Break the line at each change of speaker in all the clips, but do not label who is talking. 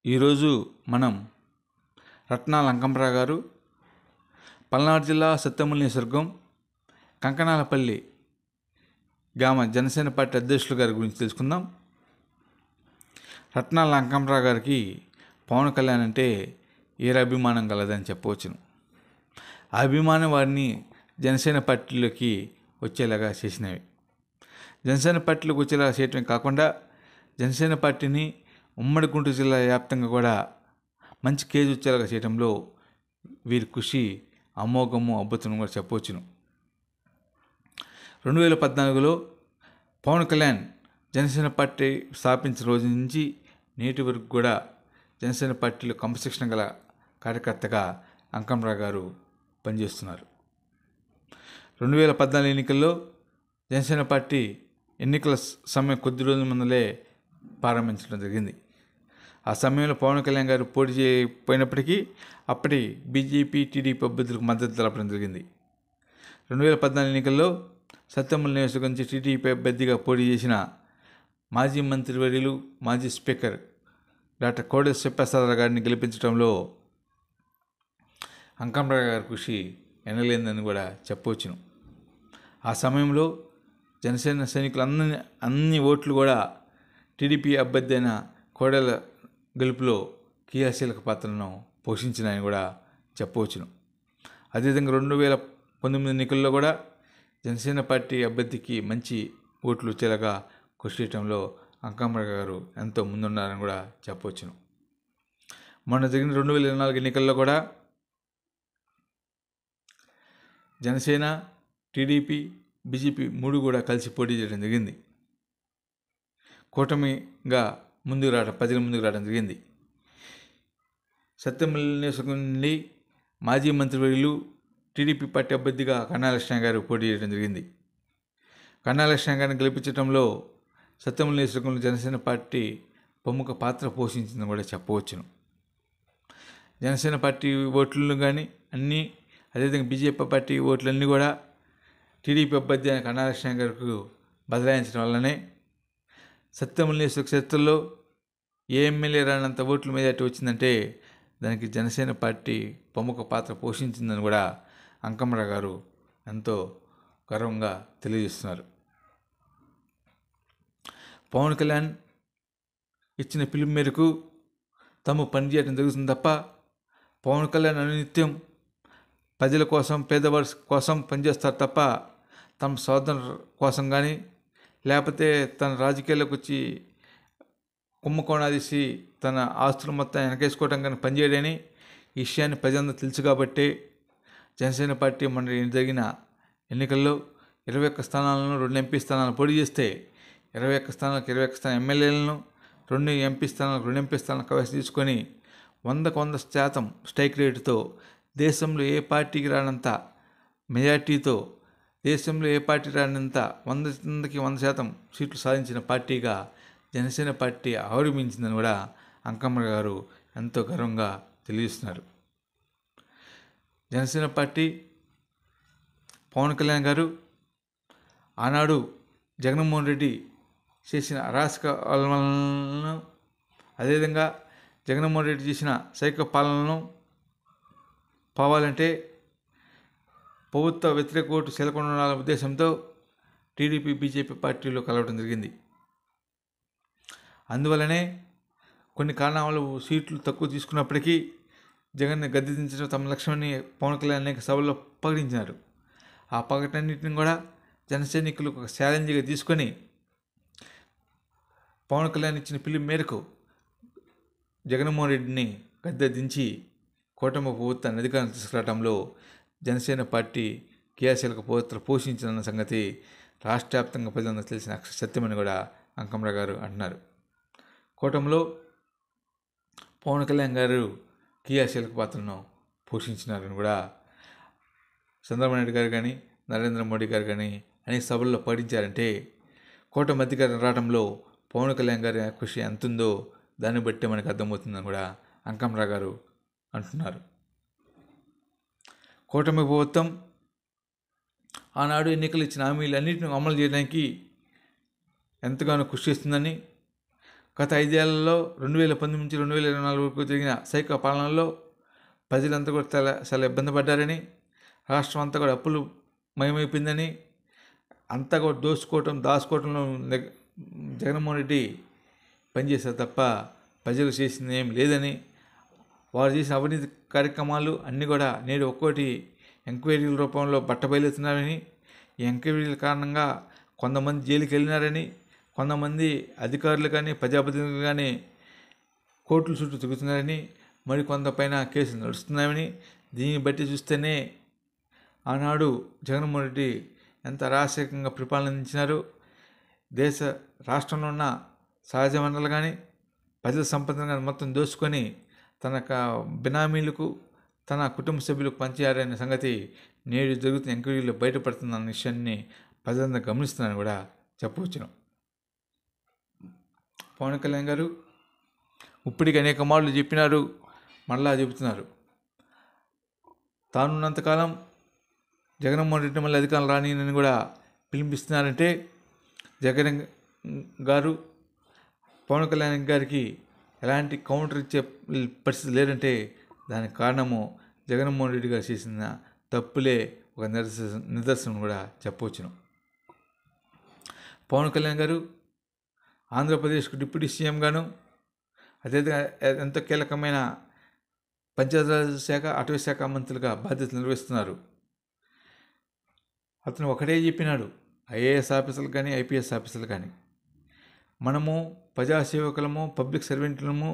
ఈరోజు మనం రత్నాల అంకంరావు గారు పల్నాడు జిల్లా సత్తెమల్లి నియోజకవర్గం కంకనాలపల్లి గ్రామ జనసేన పార్టీ అధ్యక్షులు గారి గురించి తెలుసుకుందాం. రత్నాల అంకంరావు గారికి పవన్ కళ్యాణ్ అంటే అభిమానం కలదని చెప్పవచ్చును. ఆ అభిమానం వారిని జనసేన పార్టీలోకి వచ్చేలాగా చేసినవి. జనసేన పార్టీలోకి వచ్చేలా చేయటమే కాకుండా జనసేన పార్టీని ఉమ్మడి గుంటూరు జిల్లా వ్యాప్తంగా కూడా మంచి కేజీ వచ్చేలాగా చేయడంలో వీరి కృషి అమోఘము అద్భుతం కూడా చెప్పవచ్చును. 2014లో పవన్ కళ్యాణ్ జనసేన పార్టీ స్థాపించిన రోజు నుంచి నేటి వరకు కూడా జనసేన పార్టీలో క్రమశిక్షణ గల కార్యకర్తగా అంకంరావు గారు పనిచేస్తున్నారు. 2014 ఎన్నికల్లో జనసేన పార్టీ ఎన్నికల సమయం కొద్ది రోజుల ముందలే ప్రారంభించడం జరిగింది. ఆ సమయంలో పవన్ కళ్యాణ్ గారు పోటీ చేయకపోయినప్పటికీ అప్పటి బీజేపీ టీడీపీ అభ్యర్థులకు మద్దతు తెలపడం జరిగింది. 2014 ఎన్నికల్లో సత్తెమల్లి నియోజకవర్గం నుంచి టీడీపీ అభ్యర్థిగా పోటీ చేసిన మాజీ మంత్రివర్యులు మాజీ స్పీకర్ డాక్టర్ కోడెల శివప్రసాదరావు గారిని గెలిపించడంలో అంకంరావు గారి కృషి ఎనలేదని కూడా చెప్పవచ్చును. ఆ సమయంలో జనసేన సైనికులు అన్ని ఓట్లు కూడా టీడీపీ అభ్యర్థి అయిన కోడెల గెలుపులో క్రియాశీలక పాత్రను పోషించినాయని కూడా చెప్పవచ్చును. అదేవిధంగా 2019 ఎన్నికల్లో కూడా జనసేన పార్టీ అభ్యర్థికి మంచి ఓట్లు వచ్చేలాగా కృషి చేయడంలో అంకంరావు గారు ఎంతో ముందున్నారని కూడా చెప్పవచ్చును. మొన్న జరిగిన 2024 ఎన్నికల్లో కూడా జనసేన టీడీపీ బీజేపీ మూడు కూడా కలిసి పోటీ చేయడం జరిగింది. కూటమిగా ప్రజల ముందుకు రావడం జరిగింది. సత్తెమల్లి నియోజకవర్గం నుండి మాజీ మంత్రివర్యులు టీడీపీ పార్టీ అభ్యర్థిగా కన్నా లక్ష్మణ గారు పోటీ చేయడం జరిగింది. కన్నా లక్ష్మణ గారిని గెలిపించడంలో సత్తెమల్లి నియోజకవర్గంలో జనసేన పార్టీ ప్రముఖ పాత్ర పోషించిందని కూడా చెప్పవచ్చును. జనసేన పార్టీ ఓట్లను కానీ అన్నీ, అదేవిధంగా బీజేపీ పార్టీ ఓట్లన్నీ కూడా టీడీపీ అభ్యర్థి అయిన కన్నా లక్ష్మణ గారికి బదలాయించడం వల్లనే సత్తెమల్లి నియోజకవర్గ చరిత్రలో ఏ ఎమ్మెల్యే రానంత ఓట్ల మెజార్టీ వచ్చిందంటే దానికి జనసేన పార్టీ ప్రముఖ పాత్ర పోషించిందని కూడా అంకంరావు గారు ఎంతో గర్వంగా తెలియజేస్తున్నారు. పవన్ కళ్యాణ్ ఇచ్చిన పిలుపు మేరకు తాము పనిచేయడం జరుగుతుంది తప్ప పవన్ కళ్యాణ్ అనునిత్యం ప్రజల కోసం పేదవారి కోసం పనిచేస్తారు తప్ప తమ సోదరు కోసం కానీ లేకపోతే తన రాజకీయాల్లోకి వచ్చి కుంభకోణాదీసి తన ఆస్తులు మొత్తం వెనకేసుకోవడం కానీ పనిచేయడని ఈ విషయాన్ని ప్రజలందరూ తెలుసు కాబట్టి జనసేన పార్టీ మన జరిగిన ఎన్నికల్లో 21 స్థానాలను 2 ఎంపీ స్థానాలను పోటీ చేస్తే 21 స్థానాలకు 21 స్థానం ఎమ్మెల్యేలను 2 ఎంపీ స్థానాలకు 2 ఎంపీ స్థానాలను కవర్ తీసుకొని 100% స్ట్రైక్ రేటుతో దేశంలో ఏ పార్టీకి రానంత మెజార్టీతో దేశంలో ఏ పార్టీ రానంత 100కి 100% సీట్లు సాధించిన పార్టీగా జనసేన పార్టీ ఆవిర్భవించిందని కూడా అంకంరావు గారు ఎంతో గర్వంగా తెలియజేస్తున్నారు. జనసేన పార్టీ పవన్ కళ్యాణ్ గారు ఆనాడు జగన్మోహన్ రెడ్డి చేసిన అరాచక పాలనలను, అదేవిధంగా జగన్మోహన్ రెడ్డి చేసిన సైకో పాలనను పోవాలంటే ప్రభుత్వ వ్యతిరేక ఓటు సెలకొనాలనే ఉద్దేశంతో టీడీపీ బీజేపీ పార్టీలో కలవడం జరిగింది. అందువల్లనే కొన్ని కారణాలు సీట్లు తక్కువ తీసుకున్నప్పటికీ జగన్ని గద్దె దించడం తమ లక్ష్యాన్ని పవన్ కళ్యాణ్ అనేక సభల్లో ప్రకటించినారు. ఆ ప్రకటనన్నింటిని కూడా జనసైనికులు ఒక ఛాలెంజ్గా తీసుకొని పవన్ కళ్యాణ్ ఇచ్చిన పిలుపు మేరకు జగన్మోహన్ రెడ్డిని గద్దె దించి కూటమి ప్రభుత్వాన్ని అధికారం తీసుకురావడంలో జనసేన పార్టీ క్రియాశీలక పాత్ర పోషించిన సంగతి రాష్ట్ర వ్యాప్తంగా ప్రజలందరూ తెలిసిన సత్యమని కూడా అంకంరావు గారు అంటున్నారు. కూటమిలో పవన్ కళ్యాణ్ గారు క్రియాశీలక పాత్రను పోషించినారని కూడా చంద్రబాబు నాయుడు గారు కానీ నరేంద్ర మోడీ గారు కానీ అనేక సభల్లో పాటించారంటే కూటమి అధికారం రావడంలో పవన్ కళ్యాణ్ గారి కృషి ఎంతుందో దాన్ని బట్టి మనకు అర్థమవుతుందని కూడా అంకంరావు గారు అంటున్నారు. కూటమి ప్రభుత్వం ఆనాడు ఎన్నికలు ఇచ్చిన హామీలన్నింటినీ అమలు చేయడానికి ఎంతగానో కృషి చేస్తుందని గత 5 ఏళ్లలో 2019 నుంచి 2024 వరకు జరిగిన సైకో పాలనలో ప్రజలంతా కూడా చాలా ఇబ్బంది పడ్డారని, రాష్ట్రం అంతా కూడా అప్పులు మయమైపోయిందని, అంతా కూడా దాచుకోవటంలో జగన్మోహన్ రెడ్డి పనిచేశారు తప్ప ప్రజలు చేసింది ఏం లేదని, వారు చేసిన అవినీతి కార్యక్రమాలు అన్నీ కూడా నేడు ఒక్కోటి ఎంక్వైరీల రూపంలో బట్టబయలుతున్నారని, ఈ ఎంక్వైరీల కారణంగా కొంతమంది జైలుకి వెళ్ళినారని, కొంతమంది అధికారులు కానీ ప్రజాప్రతినిధులు కానీ కోర్టుల చుట్టూ తిరుగుతున్నారని, మరి కొంతపైన కేసులు నడుస్తున్నాయని, దీన్ని బట్టి చూస్తేనే ఆనాడు జగన్మోహన్ రెడ్డి ఎంత రాజశేఖరంగా పరిపాలన అందించినారు. రాష్ట్రంలో ఉన్న సహజ వనరులు కానీ ప్రజల సంపదను కానీ మొత్తం దోచుకొని తన బినామీలకు తన కుటుంబ సభ్యులకు పంచారనే సంగతి నేడు జరుగుతున్న ఎంక్వైరీలో బయటపడుతున్న విషయాన్ని ప్రజలందరూ గమనిస్తున్నారని కూడా చెప్పవచ్చును. పవన్ కళ్యాణ్ గారు ఇప్పటికి అనేక మార్లు చెప్పినారు, మళ్ళా చెబుతున్నారు. తానున్నంతకాలం జగన్మోహన్ రెడ్డి మళ్ళీ అధికారం రానియని కూడా పిలిపిస్తున్నారంటే జగన్ గారు పవన్ కళ్యాణ్ గారికి ఎలాంటి కౌంటర్ ఇచ్చే పరిస్థితి లేదంటే దానికి కారణము జగన్మోహన్ రెడ్డి గారు చేసిన తప్పులే ఒక నిదర్శనం కూడా చెప్పవచ్చును. పవన్ కళ్యాణ్ గారు ఆంధ్రప్రదేశ్కు డిప్యూటీ సీఎంగాను, అదేవిధంగా ఎంతో కీలకమైన పంచాయతీరాజ్ శాఖ, అటవీ శాఖ మంత్రులుగా బాధ్యతలు నిర్వహిస్తున్నారు. అతను ఒకటే చెప్పినాడు, ఐఏఎస్ ఆఫీసర్లు కానీ ఐపీఎస్ ఆఫీసర్లు కానీ, మనము ప్రజాసేవకులము, పబ్లిక్ సర్వెంట్లము,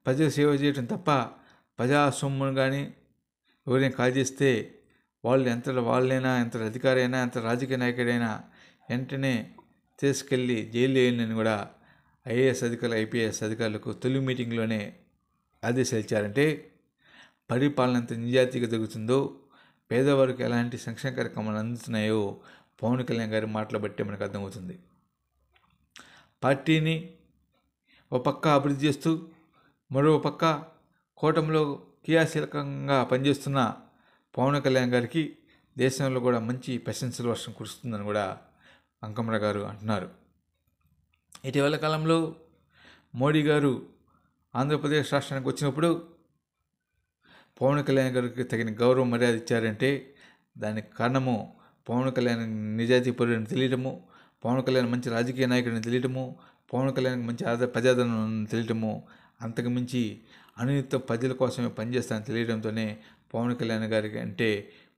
ప్రజల సేవ చేయటం తప్ప ప్రజా సొమ్మును కానీ ఎవరైనా కాజేస్తే వాళ్ళైనా ఎంత అధికారి అయినా ఎంత రాజకీయ నాయకుడైనా వెంటనే తీసుకెళ్ళి జైలు వేయాలని కూడా ఐఏఎస్ అధికారులు, ఐపీఎస్ అధికారులకు తొలి మీటింగ్లోనే ఆదేశాలు ఇచ్చారంటే పరిపాలన ఎంత నిజాయితీగా జరుగుతుందో, పేదవారికి ఎలాంటి సంక్షేమ కార్యక్రమాలు అందుతున్నాయో పవన్ కళ్యాణ్ గారి మాటలు బట్టే మనకు అర్థమవుతుంది. పార్టీని ఒక పక్క అభివృద్ధి చేస్తూ మరో పక్క కూటమిలో క్రియాశీలకంగా పనిచేస్తున్న పవన్ కళ్యాణ్ గారికి దేశంలో కూడా మంచి ప్రశంసల వర్షం కురుస్తుందని కూడా అంకమ్మ గారు అంటున్నారు. ఇటీవల కాలంలో మోడీ గారు ఆంధ్రప్రదేశ్ రాష్ట్రానికి వచ్చినప్పుడు పవన్ కళ్యాణ్ గారికి తగిన గౌరవ మర్యాద ఇచ్చారంటే దానికి కారణము పవన్ కళ్యాణ్ నిజాయితీ పరుడని తెలియటము, పవన్ కళ్యాణ్ మంచి రాజకీయ నాయకుడిని తెలియటము, పవన్ కళ్యాణ్ మంచి ప్రజాదరణ తెలియటము, అంతకు మించి అనునిత్యం ప్రజల కోసమే పనిచేస్తానని తెలియడంతోనే పవన్ కళ్యాణ్ గారికి అంటే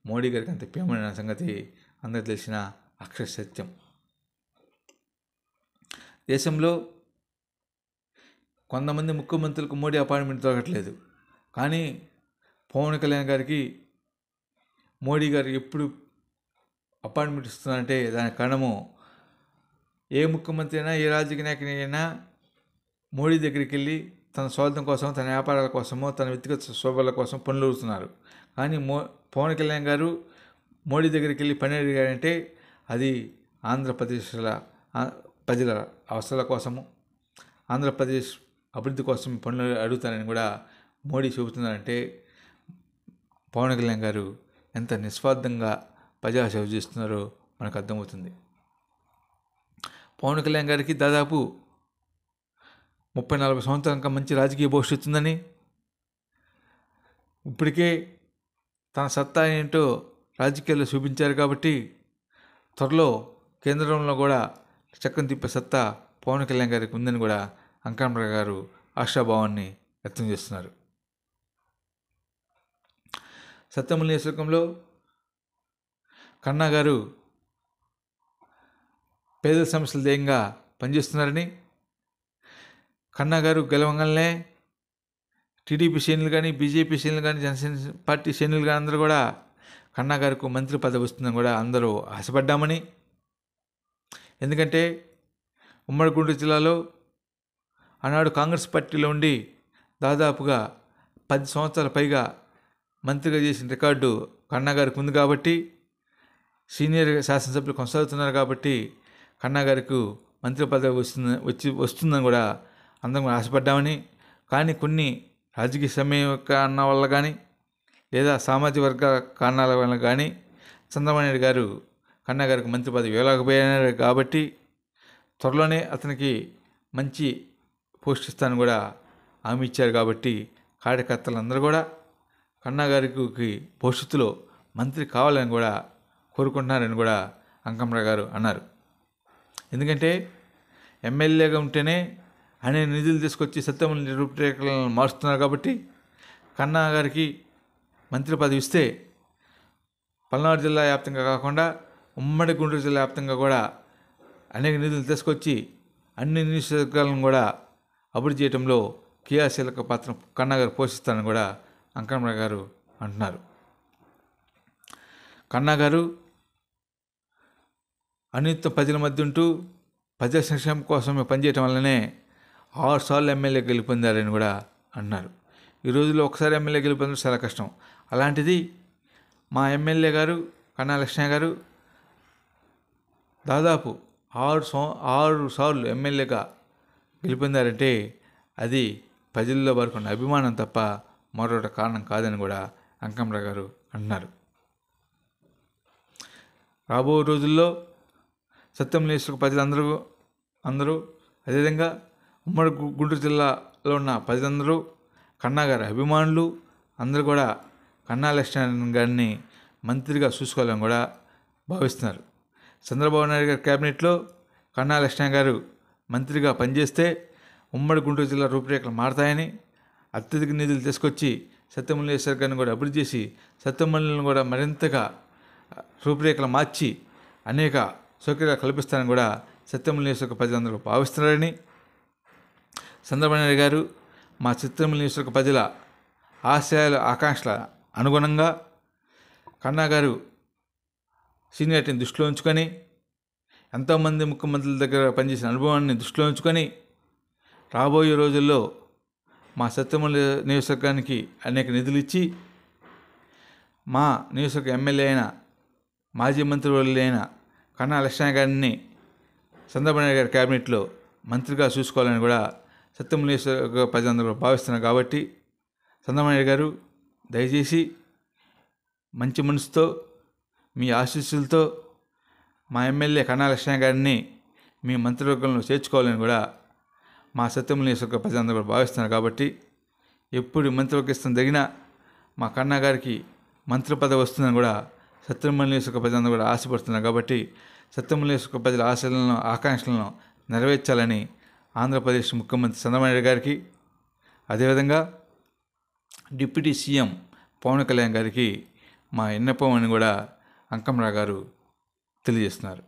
మోడీ గారికి అంత ప్రేమైన సంగతి అందరికి తెలిసిన అక్షర సత్యం. దేశంలో కొంతమంది ముఖ్యమంత్రులకు మోడీ అపాయింట్మెంట్ దొరకట్లేదు, కానీ పవన్ కళ్యాణ్ గారికి మోడీ గారు ఎప్పుడు అపాయింట్మెంట్ ఇస్తున్నారంటే దానికి కారణము ఏ ముఖ్యమంత్రి అయినా ఏ రాజకీయ నాయకునైనా మోడీ దగ్గరికి వెళ్ళి తన స్వార్థం కోసం, తన వ్యాపారాల కోసమో, తన వ్యక్తిగత శోభల కోసం పనులు అడుగుతున్నారు. కానీ పవన్ కళ్యాణ్ గారు మోడీ దగ్గరికి వెళ్ళి పని అడిగారంటే అది ఆంధ్రప్రదేశ్ల ప్రజల అవసరాల కోసము, ఆంధ్రప్రదేశ్ అభివృద్ధి కోసం పనులు అడుగుతానని కూడా మోడీ చెబుతున్నారంటే పవన్ కళ్యాణ్ గారు ఎంత నిస్వార్థంగా ప్రజాసేవ చేస్తున్నారో మనకు అర్థమవుతుంది. పవన్ కళ్యాణ్ గారికి దాదాపు 30-40 సంవత్సరాల ఇంకా మంచి రాజకీయ భవిష్యత్తు ఉందని, ఇప్పటికే తన సత్తా ఏంటో రాజకీయాల్లో చూపించారు కాబట్టి త్వరలో కేంద్రంలో కూడా చక్కని తిప్పే సత్తా పవన్ కళ్యాణ్ గారికి ఉందని కూడా అంకమ్మ గారు ఆశాభావాన్ని వ్యక్తం చేస్తున్నారు. సత్యమూల నియోజకవర్గంలో కన్నా గారు పేదల సమస్యల ధ్యేయంగా పనిచేస్తున్నారని, కన్నా గారు గెలవగానే టీడీపీ శ్రేణులు కానీ, బీజేపీ శ్రేణులు కానీ, జనసేన పార్టీ శ్రేణులు కానీ అందరూ కూడా కన్నా గారికి మంత్రి పదవి వస్తుందని కూడా అందరూ ఆశపడ్డామని, ఎందుకంటే ఉమ్మడి గుంటూరు జిల్లాలో ఆనాడు కాంగ్రెస్ పార్టీలో ఉండి దాదాపుగా 10 సంవత్సరాల పైగా మంత్రిగా చేసిన రికార్డు కన్నా గారికి ఉంది కాబట్టి, సీనియర్ శాసనసభ్యులు కొనసాగుతున్నారు కాబట్టి కన్నా గారికి మంత్రి పదవి వస్తుందని కూడా అందరం ఆశపడ్డామని, కానీ కొన్ని రాజకీయ సమయ కారణాల వల్ల కానీ లేదా సామాజిక వర్గ కారణాల వల్ల కానీ చంద్రబాబు నాయుడు గారు కన్నా గారికి మంత్రి పదవి ఇవ్వలేకపోయినారు కాబట్టి త్వరలోనే అతనికి మంచి పోషిస్తానని కూడా హామీ ఇచ్చారు. కాబట్టి కార్యకర్తలందరూ కూడా కన్నా గారికి భవిష్యత్తులో మంత్రి కావాలని కూడా కోరుకుంటున్నారని కూడా అంకమ్మ గారు అన్నారు. ఎందుకంటే ఎమ్మెల్యేగా ఉంటేనే అనేక నిధులు తీసుకొచ్చి సత్యమల్లి రూపురేఖలను మారుస్తున్నారు. కాబట్టి కన్నా గారికి మంత్రి పదవి ఇస్తే పల్నాడు జిల్లా వ్యాప్తంగా కాకుండా ఉమ్మడి గుంటూరు జిల్లా వ్యాప్తంగా కూడా అనేక నిధులు తీసుకొచ్చి అన్ని నియోజకవర్గాలను కూడా అభివృద్ధి చేయడంలో క్రియాశీలక పాత్ర కన్నా గారు పోషిస్తారని కూడా అంకమ్మ గారు అంటున్నారు. కన్నా గారు అనిత్యం ప్రజల మధ్య ఉంటూ ప్రజల సంక్షేమం కోసమే పనిచేయటం వల్లనే 6 సార్లు ఎమ్మెల్యే గెలుపొందారని కూడా అన్నారు. ఈ రోజుల్లో ఒకసారి ఎమ్మెల్యే గెలుపొందడం చాలా కష్టం. అలాంటిది మా ఎమ్మెల్యే గారు కన్నా లక్ష్మయ్య గారు దాదాపు 6 సార్లు ఎమ్మెల్యేగా గెలుపొందారంటే అది ప్రజల్లో వరకున్న అభిమానం తప్ప మరొకటి కారణం కాదని కూడా అంకమ్మ గారు అంటున్నారు. రాబో రోజుల్లో సత్యమల్లి ప్రజలందరూ అదేవిధంగా ఉమ్మడి గుంటూరు జిల్లాలో ఉన్న ప్రజలందరూ కన్నా గారి అభిమానులు అందరూ కూడా కన్నా లక్ష్మణ గారిని మంత్రిగా చూసుకోవాలని కూడా భావిస్తున్నారు. చంద్రబాబు నాయుడు గారి క్యాబినెట్లో కన్నా లక్ష్మణ గారు మంత్రిగా పనిచేస్తే ఉమ్మడి గుంటూరు జిల్లా రూపురేఖలు మారతాయని, అత్యధిక నిధులు తీసుకొచ్చి సత్యమల్లి గారిని కూడా అభివృద్ధి చేసి సత్యమల్లిని కూడా మరింతగా రూపురేఖలు మార్చి అనేక సౌకర్యాలు కల్పిస్తారని కూడా సత్యమల్లి ప్రజలందరూ భావిస్తున్నారని, చంద్రబాబు నాయుడు గారు మా సత్యమల్లి ప్రజల ఆశయాల ఆకాంక్షల అనుగుణంగా కన్నా గారు సీనియారిటీని దృష్టిలో ఉంచుకొని ఎంతోమంది ముఖ్యమంత్రుల దగ్గర పనిచేసిన అనుభవాన్ని దృష్టిలో ఉంచుకొని రాబోయే రోజుల్లో మా సత్యమల్లి నియోజకవర్గానికి అనేక నిధులు ఇచ్చి మా నియోజకవర్గ ఎమ్మెల్యే అయిన మాజీ మంత్రివర్యులు అయిన కన్నా లక్ష్మయ్య గారిని చంద్రబాబు నాయుడు గారి క్యాబినెట్లో మంత్రిగా చూసుకోవాలని కూడా సత్యమల్లి ప్రజలందరూ భావిస్తున్నారు. కాబట్టి చంద్రబాబు నాయుడు గారు దయచేసి మంచి మనసుతో మీ ఆశీస్సులతో మా ఎమ్మెల్యే కన్నా లక్ష్మయ్య గారిని మీ మంత్రివర్గంలో చేర్చుకోవాలని కూడా మా సత్యమల్లి ప్రజలందరూ కూడా భావిస్తున్నారు. కాబట్టి ఎప్పుడు మంత్రివర్గ ఇష్టం జరిగినా మా కన్నా గారికి మంత్రి పదవి వస్తుందని కూడా సత్యమల్లి ప్రజలందరూ కూడా ఆశపడుతున్నారు. కాబట్టి సత్యమల్లి ప్రజల ఆశలను ఆకాంక్షలను నెరవేర్చాలని ఆంధ్రప్రదేశ్ ముఖ్యమంత్రి చంద్రబాబు నాయుడు గారికి, అదేవిధంగా డిప్యూటీ సీఎం పవన్ కళ్యాణ్ గారికి మా విన్నపం అని కూడా అంకమ్మ గారు తెలియజేస్తున్నారు.